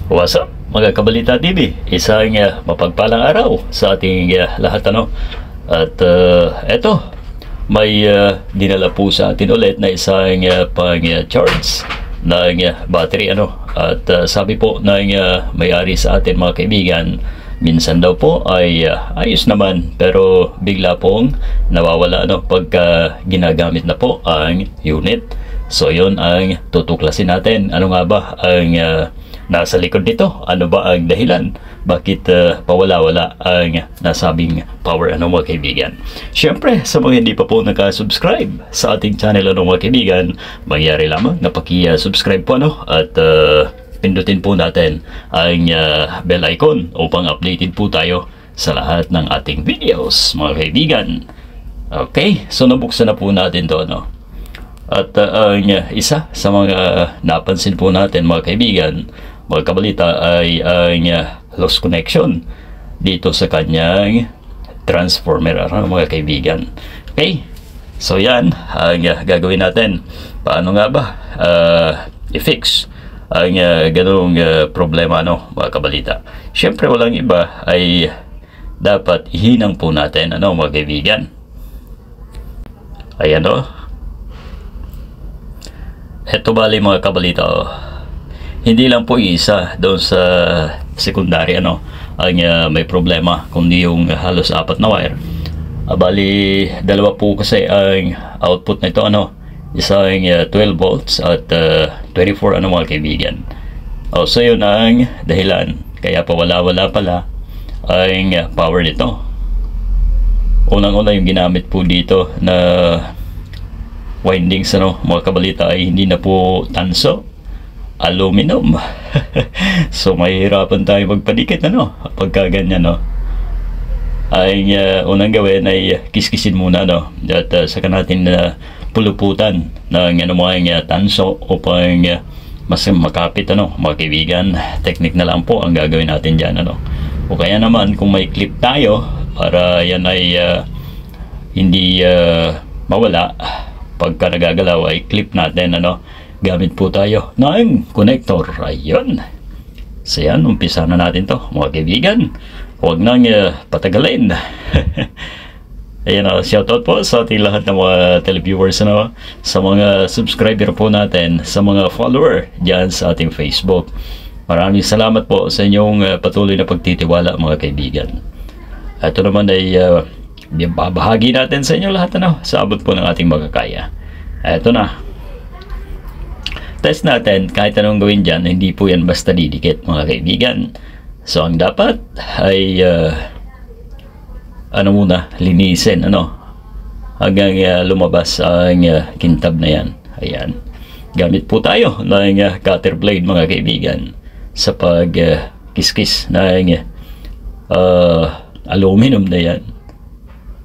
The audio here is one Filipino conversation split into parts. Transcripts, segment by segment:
What's up, mga Kabalita TV? Isang mapagpalang araw sa ating lahat, ano? At eto, may dinala po sa atin ulit na isang pang-charge ng battery, ano? At sabi po ng may-ari sa atin, mga kaibigan, minsan daw po ay ayos naman, pero bigla pong nawawala, ano, pagka ginagamit na po ang unit. So yun ang tutuklasin natin. Ano nga ba ang nasa likod nito? Ano ba ang dahilan? Bakit pawala-wala ang nasabing power, ano, mga kaibigan? Siyempre, sa mga hindi pa po nakasubscribe sa ating channel, ano, mga kaibigan, mangyari lamang na paki-subscribe po, ano, at pindutin po natin ang bell icon upang updated po tayo sa lahat ng ating videos, mga kaibigan. Okay, so nabuksan na po natin to, ano. At ang isa sa mga napansin po natin, mga kaibigan, mga kabalita, ay ang lost connection dito sa kanyang transformer, mga kaibigan. Okay, so yan ang gagawin natin. Paano nga ba i-fix ang ganong problema, ano, mga kabalita? Siyempre, walang iba ay dapat ihinang po natin, ano, mga kaibigan. Ayan, o. Ito bali, mga kabalita, hindi lang po isa doon sa secondary, ano, ang may problema, kundi yung halos 4 na wire. Bali, dalawa po kasi ang output nito, ano, isang 12 volts at 24, ano, mga kaibigan. So yun ang dahilan kaya pawala-wala pala ang power nito. Unang-una, yung ginamit po dito na windings, ano, mga kabalita, ay hindi na po tanso, aluminum. So mahirapan tayo magpadikit, ano, pagka ganyan, no. Ay unang gawin ay kiskisin muna, no, at saka natin puluputan ng ano, mga tanso upang mas makapit, ano, mga kaibigan. Technique na lang po ang gagawin natin dyan, ano. O kaya naman kung may clip tayo para yan ay hindi mawala pagka nagagalaw, ay clip natin, ano. Gamit po tayo ng connector. Ayun. So yan, umpisa na natin to, mga kaibigan. Huwag nang patagalin. Ayan, shoutout po sa ating lahat ng mga televiewers, ano, sa mga subscriber po natin, sa mga follower dyan sa ating Facebook. Maraming salamat po sa inyong patuloy na pagtitiwala, mga kaibigan. Ito naman ay babahagi natin sa inyo lahat, ano, sa abot po ng ating magkakaya. Ito na. Test natin, kahit anong gawin dyan, hindi po yan basta didikit, mga kaibigan. So ang dapat ay ano muna, linisin, ano, hanggang lumabas ang kintab na yan. Ayan. Gamit po tayo ng cutter blade, mga kaibigan, sa pag kiskis ng aluminum na yan.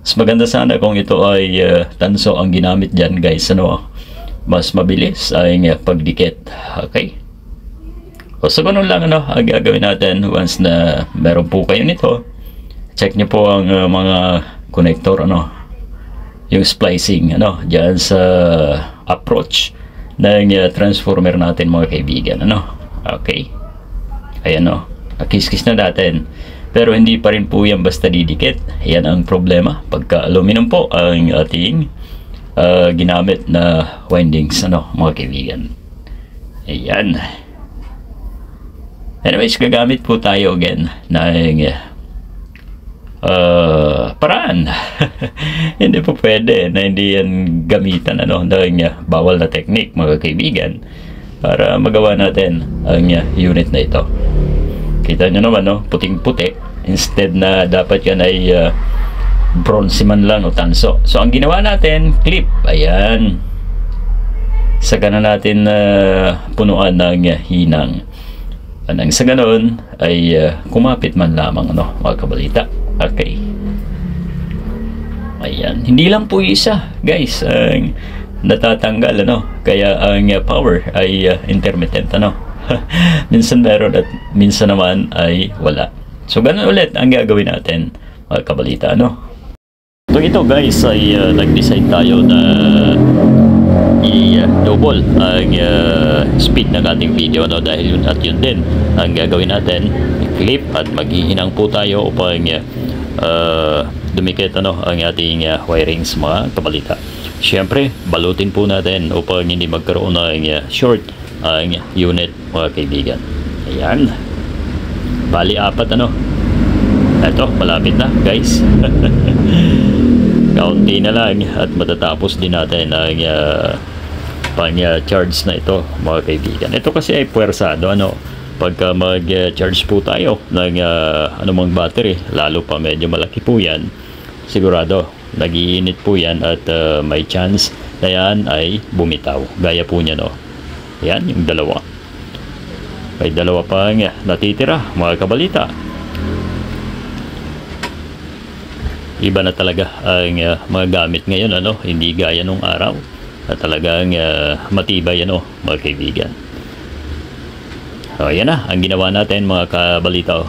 Mas maganda sana kung ito ay tanso ang ginamit dyan, guys, ano. Mas mabilis ang pagdikit. Okay, so ganun lang, ano, ang gagawin natin. Once na meron po kayo nito, check nyo po ang mga connector, ano, yung splicing, ano, dyan sa approach ng transformer natin, mga kaibigan, ano. Okay, ayan, no, kiskis na natin, pero hindi pa rin po yan basta didikit. Yan ang problema pagka aluminum po ang ating ginamit na windings, ano, mga kaibigan. Ayan. Anyways, gagamit po tayo again ng paraan. Hindi po pwede na hindi yan gamitan, ano, ng bawal na technique, mga kaibigan, para magawa natin ang unit na ito. Kita nyo naman, no, puting-puti, instead na dapat yan ay bronze man lang o tanso. So ang ginawa natin, clip. Ayan. Saka na natin punuan ng hinang. Anang sa ganun ay kumapit man lamang, ano, mga kabalita. Okay. Ayan. Hindi lang po isa, guys, ang natatanggal, ano. Kaya ang power ay intermittent, ano. Minsan meron at minsan naman ay wala. So ganun ulit ang gagawin natin, mga kabalita, ano. So ito, guys, ay nag-decide tayo na i-double ang speed ng ating video, no? Dahil yun at yun din ang gagawin natin, clip at maghihinang po tayo upang dumikit ang ating wirings, mga kabalita. Siyempre, balutin po natin upang hindi magkaroon ng short ang unit, mga kaibigan. Ayan. Bali, 4 Eto, malapit na, guys. Kaunti na lang at matatapos din natin ang pang-charge na ito, mga kaibigan. Ito kasi ay puwersado, pagka mag-charge po tayo ng anumang battery, lalo pa medyo malaki po yan, sigurado nag-iinit po yan at may chance na yan ay bumitaw. Gaya po niya, yan, yung dalawa. May dalawa pang natitira, mga kabalita. Iba na talaga ang mga gamit ngayon, hindi gaya nung araw na talagang matibay, mga kaibigan. So, yan na ang ginawa natin, mga kabalita.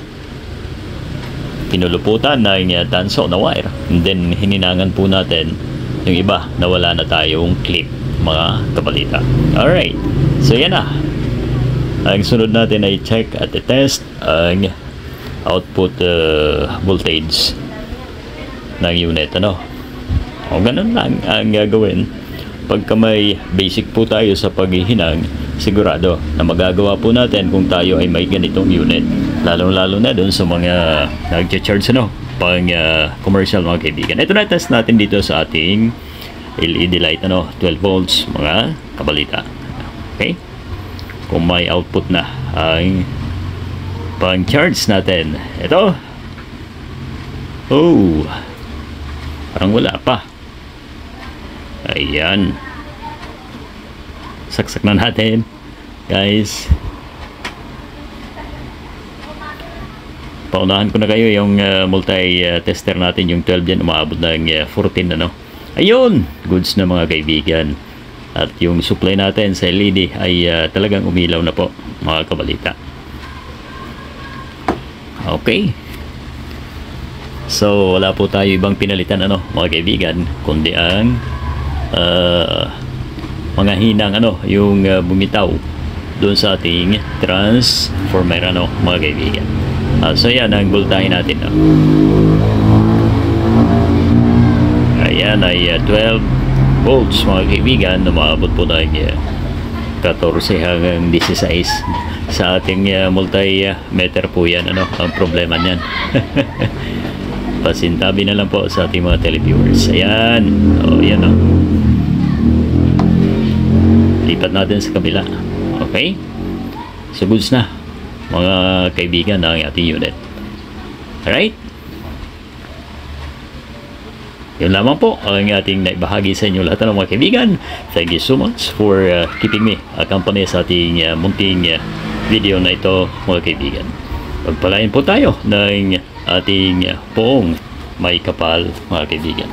Pinuluputan ng tanso na wire, and then hininangan po natin yung iba na wala na tayong clip, mga kabalita. Alright, so yan na. Ang sunod natin ay check at test ang output voltage ng unit, o ganun lang ang gagawin. Pagka may basic po tayo sa paghihinang, sigurado na magagawa po natin kung tayo ay may ganitong unit, lalong-lalo na dun sa mga nag-charge, pang commercial, mga kaibigan. Ito na, test natin dito sa ating LED light, 12 volts, mga kabalita. Okay, kung may output na ang pang-charge natin. Ito, parang wala pa. Ayan, saksak na natin, guys. Paunahan ko na kayo yung multi-tester natin, yung 12 yan, umaabot ng 14 ayun, goods na, mga kaibigan. At yung supply natin sa LED ay talagang umilaw na po, mga kabalita. Okay, so wala po tayo ibang pinalitan, mga kaibigan, kundi ang mga hinang, yung bumitaw doon sa ating transformer, mga kaibigan. So yan ang voltahe natin, ayan ay 12 volts, mga kaibigan, na maabot po ng 14 hanggang 16 sa ating multimeter po yan, ang problema niyan. Pasintabi na lang po sa ating mga televiewers. Ayan, yan, lipat natin sa kabila. Okay, so goods na, mga kaibigan, ang ating unit. Alright, yun lamang po ang ating naibahagi sa inyo lahat, mga kaibigan. Thank you so much for keeping me accompany sa ating munting video na ito, mga kaibigan. Pagpalain po tayo ng ating poong may kapal, mga kaibigan.